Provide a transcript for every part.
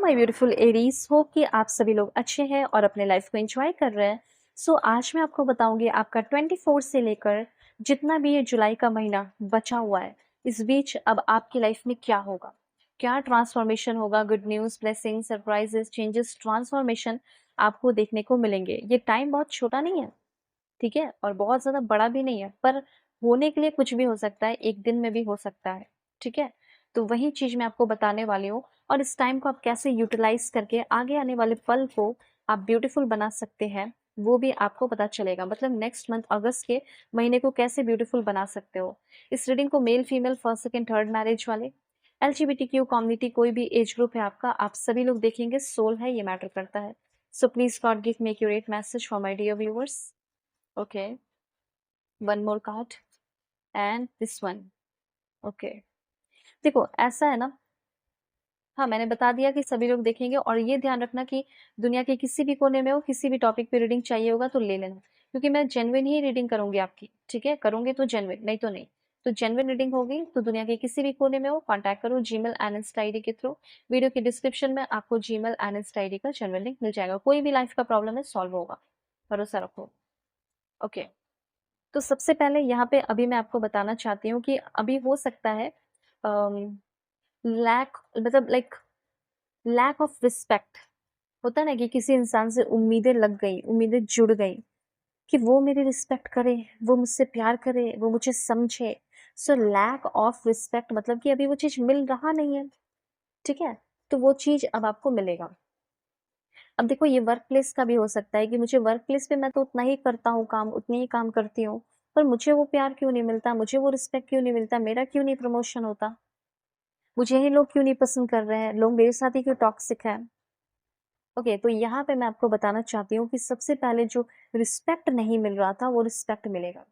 My beautiful Aries, hope कि आप सभी लोग अच्छे हैं और अपने लाइफ को एंजॉय कर रहे हैं। आज मैं आपको बताऊंगी आपका 24 से लेकर जितना भी ये जुलाई का महीना बचा हुआ है, इस बीच अब आपकी लाइफ में क्या होगा, क्या ट्रांसफॉर्मेशन होगा। Good news, blessing, surprises, changes, transformation आपको देखने को मिलेंगे। ये टाइम बहुत छोटा नहीं है, ठीक है, और बहुत ज़्यादा बड़ा भी नहीं है, पर होने के लिए कुछ भी हो सकता है, एक दिन में भी हो सकता है, ठीक है। तो वही चीज़ मैं आपको बताने वाली हूँ, और इस टाइम को आप कैसे यूटिलाइज करके आगे आने वाले पल को आप ब्यूटीफुल बना सकते हैं, वो भी आपको पता चलेगा। मतलब नेक्स्ट मंथ अगस्त के महीने को कैसे ब्यूटीफुल बना सकते हो। इस रीडिंग को male, female, first, second, third marriage वाले, LGBTQ कम्युनिटी, कोई भी एज ग्रुप है आपका, आप सभी लोग देखेंगे। सोल है, ये मैटर करता है। So please God give me accurate message for my dear viewers. Okay, one more card and this one. Okay, देखो ऐसा है ना, हाँ मैंने बता दिया कि सभी लोग देखेंगे, और ये ध्यान रखना कि दुनिया के किसी भी कोने में हो, किसी भी टॉपिक पे रीडिंग चाहिए होगा तो ले लेना, क्योंकि मैं जेन्युइन ही रीडिंग करूंगी आपकी, ठीक है। करूंगी तो जेन्युइन, नहीं तो नहीं। तो जेन्युइन रीडिंग होगी तो दुनिया के किसी भी कोने में हो, कॉन्टैक्ट करो जीमेल एंड इंस्टा आईडी के थ्रू। वीडियो के डिस्क्रिप्शन में आपको जीमेल एंड इंस्टा आईडी का जेन्युइन लिंक मिल जाएगा। कोई भी लाइफ का प्रॉब्लम है, सॉल्व होगा, भरोसा रखो। ओके, तो सबसे पहले यहाँ पे अभी मैं आपको बताना चाहती हूँ कि अभी हो सकता है लैक, मतलब लाइक लैक ऑफ रिस्पेक्ट होता है ना, कि किसी इंसान से उम्मीदें लग गई, उम्मीदें जुड़ गई कि वो मेरी रिस्पेक्ट करे, वो मुझसे प्यार करे, वो मुझे समझे। सो लैक ऑफ रिस्पेक्ट मतलब कि अभी वो चीज मिल रहा नहीं है, ठीक है। तो वो चीज अब आपको मिलेगा। अब देखो, ये वर्क प्लेस का भी हो सकता है कि मुझे वर्क प्लेस पे मैं तो उतना ही करता हूँ काम, उतनी ही काम करती हूँ, पर मुझे वो प्यार क्यों नहीं मिलता, मुझे वो रिस्पेक्ट क्यों नहीं मिलता, मेरा क्यों नहीं प्रमोशन होता, मुझे ही लोग क्यों नहीं पसंद कर रहे हैं, लोग मेरे साथ ही क्यों टॉक्सिक है। ओके, तो यहाँ पे मैं आपको बताना चाहती हूँ कि सबसे पहले जो रिस्पेक्ट नहीं मिल रहा था, वो रिस्पेक्ट मिलेगा।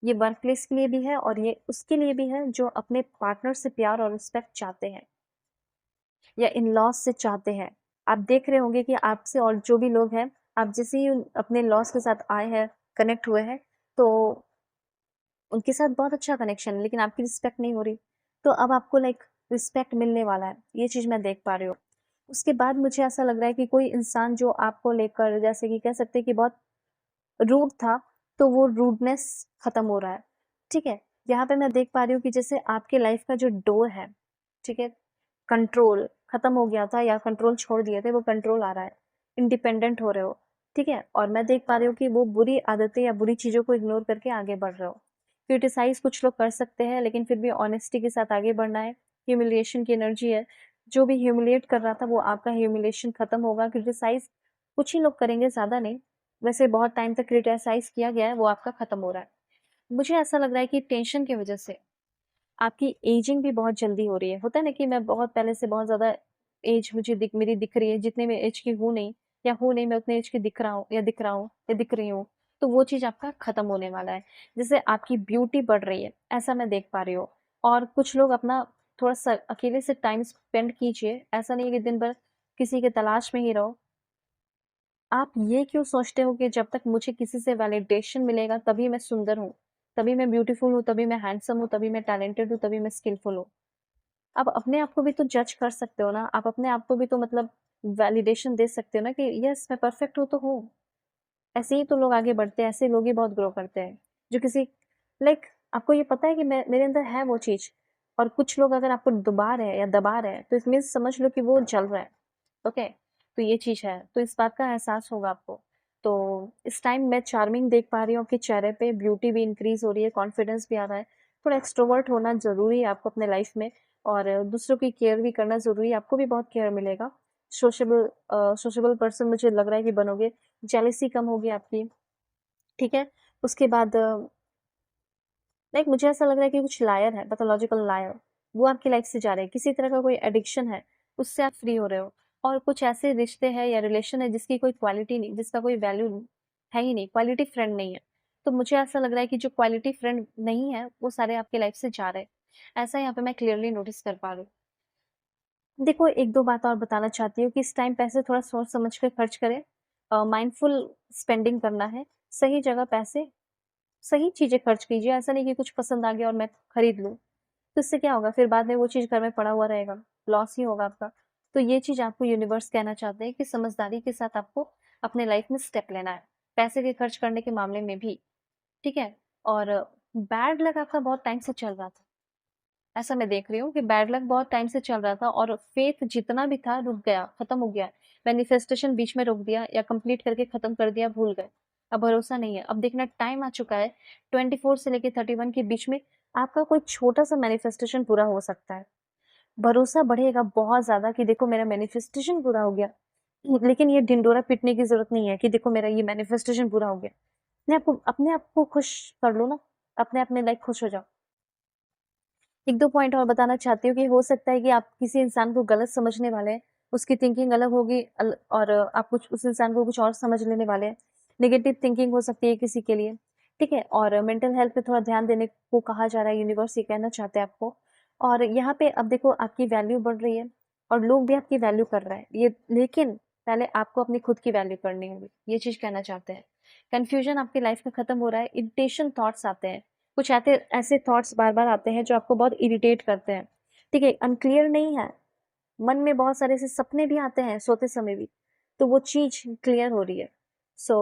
ये वर्क प्लेस के लिए भी है और ये उसके लिए भी है जो अपने पार्टनर से प्यार और रिस्पेक्ट चाहते हैं या इन लॉज से चाहते हैं। आप देख रहे होंगे कि आपसे और जो भी लोग हैं, आप जैसे ही अपने लॉज के साथ आए हैं, कनेक्ट हुए हैं, तो उनके साथ बहुत अच्छा कनेक्शन है, लेकिन आपकी रिस्पेक्ट नहीं हो रही। तो अब आपको लाइक रिस्पेक्ट मिलने वाला है, ये चीज मैं देख पा रही हूँ। उसके बाद मुझे ऐसा लग रहा है कि कोई इंसान जो आपको लेकर, जैसे कि कह सकते हैं कि बहुत रूड था, तो वो रूडनेस खत्म हो रहा है, ठीक है। यहाँ पे मैं देख पा रही हूँ कि जैसे आपके लाइफ का जो डोर है, ठीक है, कंट्रोल खत्म हो गया था या कंट्रोल छोड़ दिए थे, वो कंट्रोल आ रहा है, इंडिपेंडेंट हो रहे हो, ठीक है। और मैं देख पा रही हूँ कि वो बुरी आदतें या बुरी चीजों को इग्नोर करके आगे बढ़ रहे हो। क्रिटिसाइज कुछ लोग कर सकते हैं, लेकिन फिर भी ऑनेस्टी के साथ आगे बढ़ना है। ह्यूमिलिएशन की एनर्जी है, जो भी ह्यूमिलिएट कर रहा था वो आपका ह्यूमिलिएशन खत्म होगा। क्रिटिसाइज कुछ ही लोग करेंगे, ज्यादा नहीं। वैसे बहुत टाइम तक क्रिटिसाइज किया गया है, वो आपका खत्म हो रहा है। मुझे ऐसा लग रहा है कि टेंशन की वजह से आपकी एजिंग भी बहुत जल्दी हो रही है। होता है ना कि मैं बहुत पहले से बहुत ज्यादा एज मुझे मेरी दिख रही है, जितने में एज की हूँ नहीं, या हूँ नहीं, मैं उतने एज की दिख रहा हूँ या दिख रहा हूँ या दिख रही हूँ, तो वो चीज आपका खत्म होने वाला है। जैसे आपकी ब्यूटी बढ़ रही है, ऐसा मैं देख पा रही हूँ। और कुछ लोग अपना थोड़ा सा अकेले से टाइम स्पेंड कीजिए, ऐसा नहीं है कि दिन भर किसी के तलाश में ही रहो। आप ये क्यों सोचते हो कि जब तक मुझे किसी से वैलिडेशन मिलेगा तभी मैं सुंदर हूँ, तभी मैं ब्यूटीफुल हूँ, तभी मैं हैंडसम हूँ, तभी मैं टैलेंटेड हूँ, तभी मैं स्किलफुल हूँ। आप अपने आप को भी तो जज कर सकते हो ना, आप अपने आप को भी तो मतलब वैलिडेशन दे सकते हो ना कि यस मैं परफेक्ट हूँ तो हूँ। ऐसे ही तो लोग आगे बढ़ते हैं, ऐसे लोग ही बहुत ग्रो करते हैं। जो किसी लाइक आपको ये पता है कि मैं मेरे अंदर है वो चीज, और कुछ लोग अगर आपको डुबा रहे हैं या दबा रहे हैं, तो इसमें समझ लो कि वो जल रहा है। ओके, तो ये चीज है, तो इस बात का एहसास होगा आपको। तो इस टाइम मैं चार्मिंग देख पा रही हूँ आपके चेहरे पे, ब्यूटी भी इंक्रीज हो रही है, कॉन्फिडेंस भी आ रहा है। थोड़ा एक्सट्रोवर्ट होना जरूरी है आपको अपने लाइफ में, और दूसरों की केयर भी करना जरूरी है, आपको भी बहुत केयर मिलेगा। सोशेबल सोशेबल पर्सन मुझे लग रहा है कि बनोगे, जेलिसी कम होगी आपकी, ठीक है। उसके बाद लाइक मुझे ऐसा लग रहा है कि कुछ लायर है, पैथोलॉजिकल लायर, वो आपकी लाइफ से जा रहे हैं। किसी तरह का कोई एडिक्शन है, उससे आप फ्री हो रहे हो। और कुछ ऐसे रिश्ते हैं या रिलेशन है जिसकी कोई क्वालिटी नहीं, जिसका कोई वैल्यू है ही नहीं, क्वालिटी फ्रेंड नहीं है। तो मुझे ऐसा लग रहा है कि जो क्वालिटी फ्रेंड नहीं है, वो सारे आपके लाइफ से जा रहे हैं। ऐसा यहाँ पे मैं क्लियरली नोटिस कर पा रही हूँ। देखो, एक दो बात और बताना चाहती हूँ कि इस टाइम पैसे थोड़ा सोच समझ कर खर्च करें। माइंडफुल स्पेंडिंग करना है, सही जगह पैसे, सही चीजें खर्च कीजिए। ऐसा नहीं कि कुछ पसंद आ गया और मैं खरीद लूं, तो इससे क्या होगा, फिर बाद में वो चीज घर में पड़ा हुआ रहेगा, लॉस ही होगा आपका। तो ये चीज़ आपको यूनिवर्स कहना चाहते हैं कि समझदारी के साथ आपको अपने लाइफ में स्टेप लेना है, पैसे के खर्च करने के मामले में भी, ठीक है? और बैड लक आपका बहुत टाइम से चल रहा था। ऐसा मैं देख रही हूँ कि बैड लक बहुत टाइम से चल रहा था और फेथ जितना भी था रुक गया, खत्म हो गया। मैनिफेस्टेशन बीच में रोक दिया या कंप्लीट करके खत्म कर दिया, भूल गए। अब भरोसा नहीं है। अब देखना टाइम आ चुका है 24 से लेके 31 के बीच में आपका कोई छोटा सा मैनिफेस्टेशन पूरा हो सकता है। भरोसा बढ़ेगा बहुत ज्यादा कि देखो मेरा मैनिफेस्टेशन पूरा हो गया। लेकिन ये ढिंडोरा पीटने की जरूरत नहीं है कि देखो मेरा ये मैनिफेस्टेशन पूरा हो गया। अपने आप को खुश कर लो ना, अपने आप में लाइक खुश हो जाओ। एक दो पॉइंट और बताना चाहती हूँ कि हो सकता है कि आप किसी इंसान को गलत समझने वाले हैं, उसकी थिंकिंग अलग होगी और आप कुछ उस इंसान को कुछ और समझ लेने वाले हैं। नेगेटिव थिंकिंग हो सकती है किसी के लिए, ठीक है? और मेंटल हेल्थ पे थोड़ा ध्यान देने को कहा जा रहा है, यूनिवर्स ये कहना चाहते हैं आपको। और यहाँ पे अब देखो आपकी वैल्यू बढ़ रही है और लोग भी आपकी वैल्यू कर रहे हैं ये, लेकिन पहले आपको अपनी खुद की वैल्यू करनी होगी, ये चीज कहना चाहते हैं। कंफ्यूजन आपकी लाइफ में खत्म हो रहा है, इरिटेशन थॉट्स आते हैं, कुछ ऐसे ऐसे थॉट्स बार-बार आते हैं जो आपको बहुत इरिटेट करते हैं, ठीक है? अनक्लियर नहीं है, मन में बहुत सारे ऐसे सपने भी आते हैं सोते समय भी, तो वो चीज़ क्लियर हो रही है। So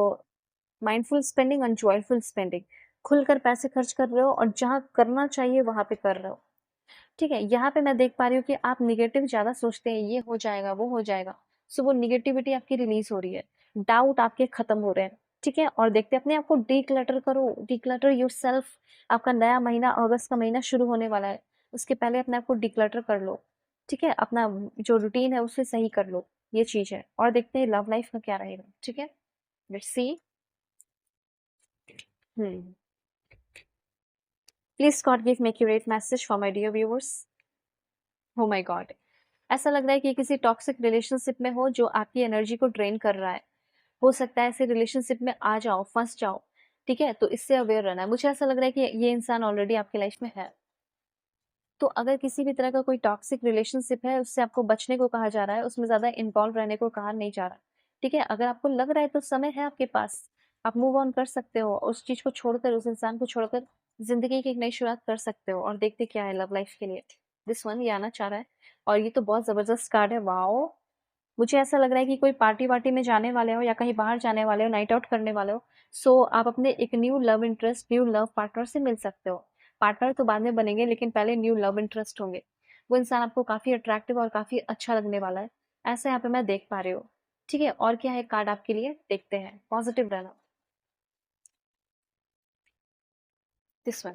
mindful spending and joyful spending, खुलकर पैसे खर्च कर रहे हो और जहाँ करना चाहिए वहाँ पे कर रहे हो, ठीक है? यहाँ पे मैं देख पा रही हूँ कि आप नेगेटिव ज़्यादा सोचते हैं, ये हो जाएगा, वो हो जाएगा, सो वो नेगेटिविटी आपकी रिलीज़ हो रही है, डाउट आपके खत्म हो रहे हैं, ठीक है? और देखते हैं अपने आप को डिक्लटर करो, डिक्लटर योरसेल्फ। आपका नया महीना अगस्त का महीना शुरू होने वाला है, उसके पहले अपने आप को डिक्लटर कर लो, ठीक है? अपना जो रूटीन है उसे सही कर लो, ये चीज़ है। और देखते हैं लव लाइफ का क्या रहेगा, ठीक है? Let's see. Hmm. Please God give me accurate message for my dear viewers. Oh my God. ऐसा लग रहा है कि किसी टॉक्सिक रिलेशनशिप में हो जो आपकी एनर्जी को ड्रेन कर रहा है। हो सकता है ऐसे रिलेशनशिप में आ जाओ, फंस जाओ, ठीक है? तो इससे अवेयर रहना है। मुझे ऐसा लग रहा है कि ये इंसान ऑलरेडी आपकी लाइफ में है। तो अगर किसी भी तरह का कोई टॉक्सिक रिलेशनशिप है, उससे आपको बचने को कहा जा रहा है, उसमें ज़्यादा इन्वॉल्व रहने को कहा नहीं जा रहा, ठीक है? अगर आपको लग रहा है तो समय है आपके पास, आप मूव ऑन कर सकते हो और उस चीज़ को छोड़कर, उस इंसान को छोड़कर ज़िंदगी की एक नई शुरुआत कर सकते हो और देखते क्या है लव लाइफ के लिए। दिस वन ये आना चाह रहा है और ये तो बहुत ज़बरदस्त कार्ड है, वॉव! मुझे ऐसा लग रहा है कि कोई पार्टी-वार्टी में जाने वाले हो या कहीं बाहर जाने वाले हो, नाइट आउट करने वाले हो, सो आप अपने एक new love interest, new love partner से मिल सकते हो। पार्टनर तो बाद में बनेंगे लेकिन पहले न्यू लव इंटरेस्ट होंगे। वो इंसान आपको काफ़ी अट्रैक्टिव और काफ़ी अच्छा लगने वाला है। ऐसा यहाँ पे मैं देख पा रही हूँ। ठीक है, और क्या है कार्ड आपके लिए देखते हैं। पॉजिटिव रहना। This one,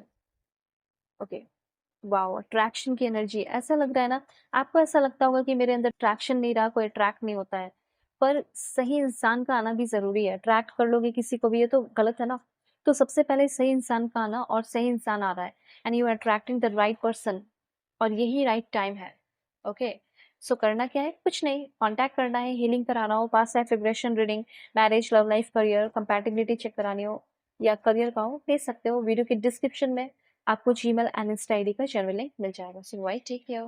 okay. Wow! Attraction की एनर्जी, ऐसा लग रहा है ना, आपको ऐसा लगता होगा कि मेरे अंदर अट्रैक्शन नहीं रहा, कोई अट्रैक्ट नहीं होता है। पर सही इंसान का आना भी ज़रूरी है। अट्रैक्ट कर लोगे किसी को भी, ये तो गलत है ना। तो सबसे पहले सही इंसान का आना, और सही इंसान आ रहा है and you are attracting the right person और यही राइट टाइम है। ओके, सो करना क्या है? कुछ नहीं, कॉन्टैक्ट करना है, हीलिंग कराना हो, past life regression reading, marriage, love life, career, compatibility check करानी हो या करियर का हो, भेज सकते हो। वीडियो के डिस्क्रिप्शन में आपको जीमेल एंड इंस्टा आईडी का जनरल लिंक मिल जाएगा। सो बाय, टेक केयर।